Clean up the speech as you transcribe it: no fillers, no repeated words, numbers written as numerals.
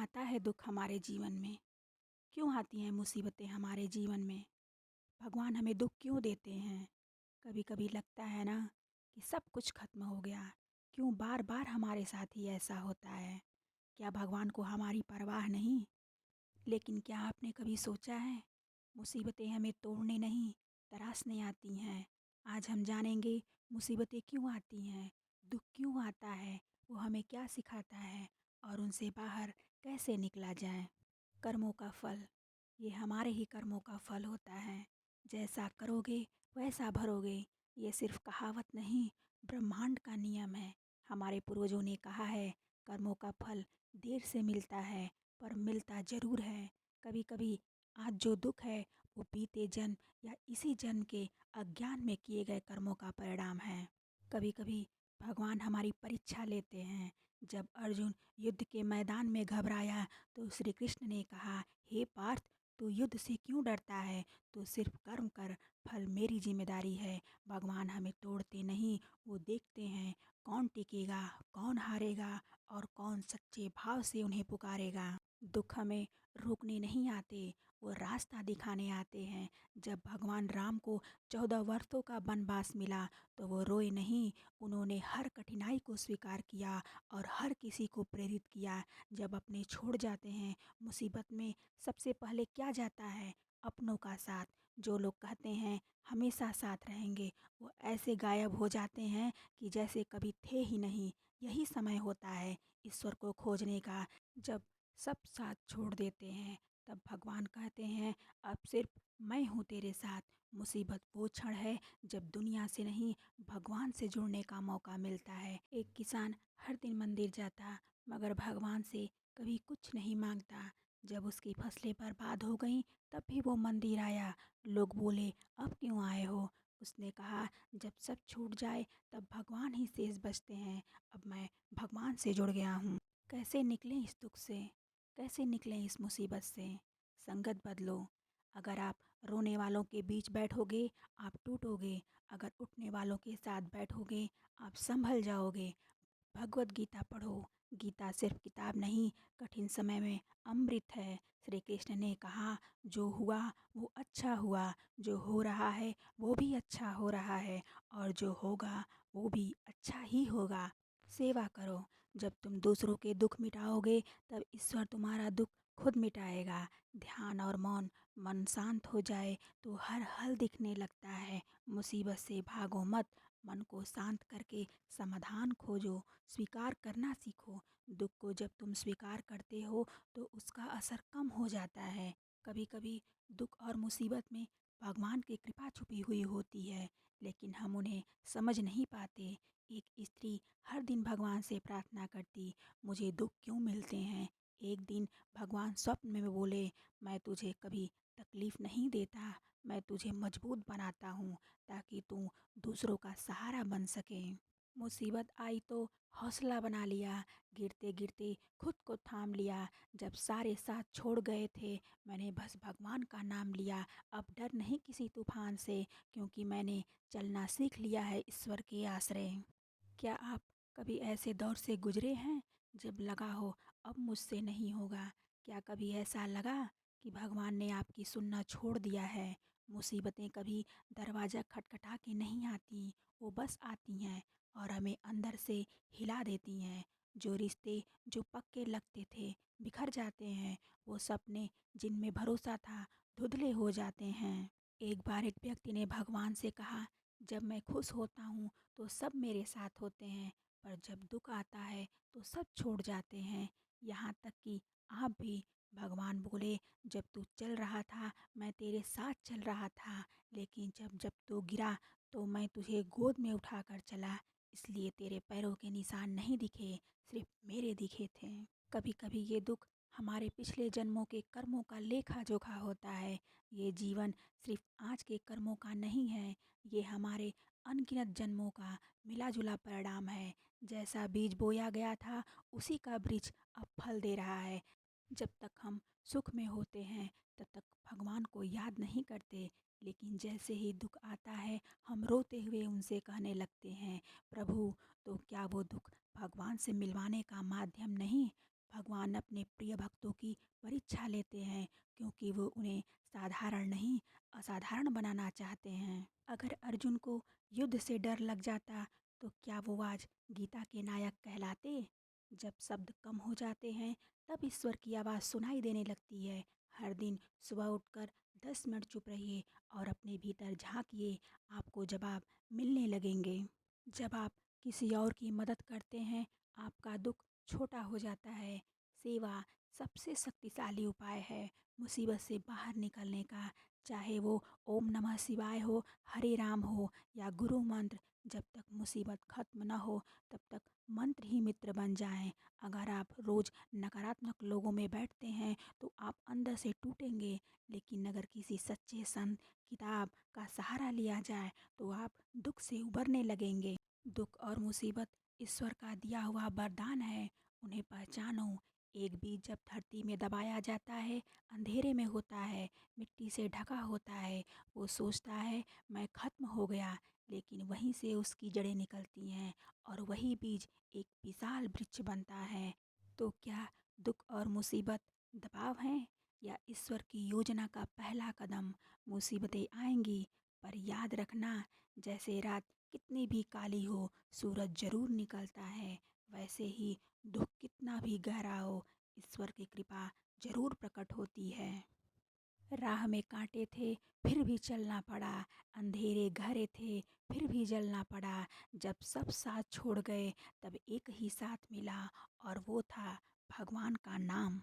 आता है दुख हमारे जीवन में? क्यों आती हैं मुसीबतें हमारे जीवन में? भगवान हमें दुख क्यों देते हैं? कभी कभी लगता है ना कि सब कुछ खत्म हो गया। क्यों बार बार हमारे साथ ही ऐसा होता है? क्या भगवान को हमारी परवाह नहीं? लेकिन क्या आपने कभी सोचा है, मुसीबतें हमें तोड़ने नहीं, तराशने आती हैं। आज हम जानेंगे मुसीबतें क्यों आती हैं, दुख क्यों आता है, वो हमें क्या सिखाता है और उनसे बाहर कैसे निकला जाए। कर्मों का फल, ये हमारे ही कर्मों का फल होता है। जैसा करोगे वैसा भरोगे, ये सिर्फ कहावत नहीं, ब्रह्मांड का नियम है। हमारे पूर्वजों ने कहा है, कर्मों का फल देर से मिलता है पर मिलता ज़रूर है। कभी कभी आज जो दुख है वो बीते जन्म या इसी जन्म के अज्ञान में किए गए कर्मों का परिणाम है। कभी कभी भगवान हमारी परीक्षा लेते हैं। जब अर्जुन युद्ध के मैदान में घबराया तो श्री कृष्ण ने कहा, हे पार्थ, तू युद्ध से क्यों डरता है? तू सिर्फ कर्म कर, फल मेरी जिम्मेदारी है। भगवान हमें तोड़ते नहीं, वो देखते हैं कौन टिकेगा, कौन हारेगा और कौन सच्चे भाव से उन्हें पुकारेगा। दुख हमें रोकने नहीं आते, वो रास्ता दिखाने आते हैं। जब भगवान राम को 14 वर्षों का वनवास मिला तो वो रोए नहीं, उन्होंने हर कठिनाई को स्वीकार किया और हर किसी को प्रेरित किया। जब अपने छोड़ जाते हैं मुसीबत में, सबसे पहले क्या जाता है? अपनों का साथ। जो लोग कहते हैं हमेशा साथ रहेंगे, वो ऐसे गायब हो जाते हैं कि जैसे कभी थे ही नहीं। यही समय होता है ईश्वर को खोजने का। जब सब साथ छोड़ देते हैं तब भगवान कहते हैं, अब सिर्फ मैं हूँ तेरे साथ। मुसीबत वो क्षण है जब दुनिया से नहीं, भगवान से जुड़ने का मौका मिलता है। एक किसान हर दिन मंदिर जाता मगर भगवान से कभी कुछ नहीं मांगता। जब उसकी फसलें बर्बाद हो गईं तब भी वो मंदिर आया। लोग बोले, अब क्यों आए हो? उसने कहा, जब सब छूट जाए तब भगवान ही शेष बचते हैं। अब मैं भगवान से जुड़ गया हूँ। कैसे निकलें इस दुख से? कैसे निकलें इस मुसीबत से? संगत बदलो। अगर आप रोने वालों के बीच बैठोगे, आप टूटोगे। अगर उठने वालों के साथ बैठोगे, आप संभल जाओगे। भगवत गीता पढ़ो। गीता सिर्फ किताब नहीं, कठिन समय में अमृत है। श्री कृष्ण ने कहा, जो हुआ वो अच्छा हुआ, जो हो रहा है वो भी अच्छा हो रहा है और जो होगा वो भी अच्छा ही होगा। सेवा करो। जब तुम दूसरों के दुख मिटाओगे तब ईश्वर तुम्हारा दुख खुद मिटाएगा। ध्यान और मौन, मन शांत हो जाए तो हर हल दिखने लगता है। मुसीबत से भागो मत, मन को शांत करके समाधान खोजो। स्वीकार करना सीखो। दुख को जब तुम स्वीकार करते हो तो उसका असर कम हो जाता है। कभी कभी दुख और मुसीबत में भगवान की कृपा छुपी हुई होती है, लेकिन हम उन्हें समझ नहीं पाते। एक स्त्री हर दिन भगवान से प्रार्थना करती, मुझे दुख क्यों मिलते हैं? एक दिन भगवान स्वप्न में बोले, मैं तुझे कभी तकलीफ नहीं देता, मैं तुझे मजबूत बनाता हूँ ताकि तू दूसरों का सहारा बन सके। मुसीबत आई तो हौसला बना लिया, गिरते गिरते खुद को थाम लिया। जब सारे साथ छोड़ गए थे, मैंने बस भगवान का नाम लिया। अब डर नहीं किसी तूफान से, क्योंकि मैंने चलना सीख लिया है ईश्वर के आश्रय। क्या आप कभी ऐसे दौर से गुजरे हैं जब लगा हो अब मुझसे नहीं होगा? क्या कभी ऐसा लगा कि भगवान ने आपकी सुनना छोड़ दिया है? मुसीबतें कभी दरवाज़ा खटखटा के नहीं आती, वो बस आती हैं और हमें अंदर से हिला देती हैं। जो रिश्ते जो पक्के लगते थे बिखर जाते हैं, वो सपने जिनमें भरोसा था धुंधले हो जाते हैं। एक बार एक व्यक्ति ने भगवान से कहा, जब मैं खुश होता हूँ तो सब मेरे साथ होते हैं, पर जब दुख आता है तो सब छोड़ जाते हैं, यहाँ तक कि आप भी। भगवान बोले, जब तू चल रहा था मैं तेरे साथ चल रहा था, लेकिन जब जब तू गिरा तो मैं तुझे गोद में उठाकर चला, इसलिए तेरे पैरों के निशान नहीं दिखे, सिर्फ मेरे दिखे थे। कभी कभी ये दुख हमारे पिछले जन्मों के कर्मों का लेखा जोखा होता है। ये जीवन सिर्फ आज के कर्मों का नहीं है, ये हमारे अनगिनत जन्मों का मिला जुला परिणाम है। जैसा बीज बोया गया था उसी का वृक्ष अब फल दे रहा है। जब तक हम सुख में होते हैं तब तक भगवान को याद नहीं करते, लेकिन जैसे ही दुख आता है हम रोते हुए उनसे कहने लगते हैं, प्रभु, तो क्या वो दुख भगवान से मिलवाने का माध्यम नहीं? भगवान अपने प्रिय भक्तों की परीक्षा लेते हैं क्योंकि वो उन्हें साधारण नहीं असाधारण बनाना चाहते हैं। अगर अर्जुन को युद्ध से डर लग जाता तो क्या वो आज गीता के नायक कहलाते? जब शब्द कम हो जाते हैं तब ईश्वर की आवाज़ सुनाई देने लगती है। हर दिन सुबह उठकर 10 मिनट चुप रहिए और अपने भीतर झांकिए, आपको जवाब मिलने लगेंगे। जब आप किसी और की मदद करते हैं, आपका दुख छोटा हो जाता है। सेवा सबसे शक्तिशाली उपाय है मुसीबत से बाहर निकलने का, चाहे वो ओम नमः शिवाय हो, हरे राम हो या गुरु मंत्र। जब तक मुसीबत खत्म न हो तब तक मंत्र ही मित्र बन जाएं। अगर आप रोज नकारात्मक लोगों में बैठते हैं तो आप अंदर से टूटेंगे, लेकिन अगर किसी सच्चे संत किताब का सहारा लिया जाए तो आप दुख से उबरने लगेंगे। दुख और मुसीबत ईश्वर का दिया हुआ वरदान है, उन्हें पहचानो। एक बीज जब धरती में दबाया जाता है, अंधेरे में होता है, मिट्टी से ढका होता है, वो सोचता है मैं खत्म हो गया, लेकिन वहीं से उसकी जड़ें निकलती हैं और वही बीज एक विशाल वृक्ष बनता है। तो क्या दुख और मुसीबत दबाव हैं या ईश्वर की योजना का पहला कदम? मुसीबतें आएंगी, पर याद रखना, जैसे रात कितनी भी काली हो सूरज जरूर निकलता है, वैसे ही दुख कितना भी गहरा हो ईश्वर की कृपा जरूर प्रकट होती है। राह में कांटे थे फिर भी चलना पड़ा, अंधेरे गहरे थे फिर भी जलना पड़ा। जब सब साथ छोड़ गए तब एक ही साथ मिला और वो था भगवान का नाम।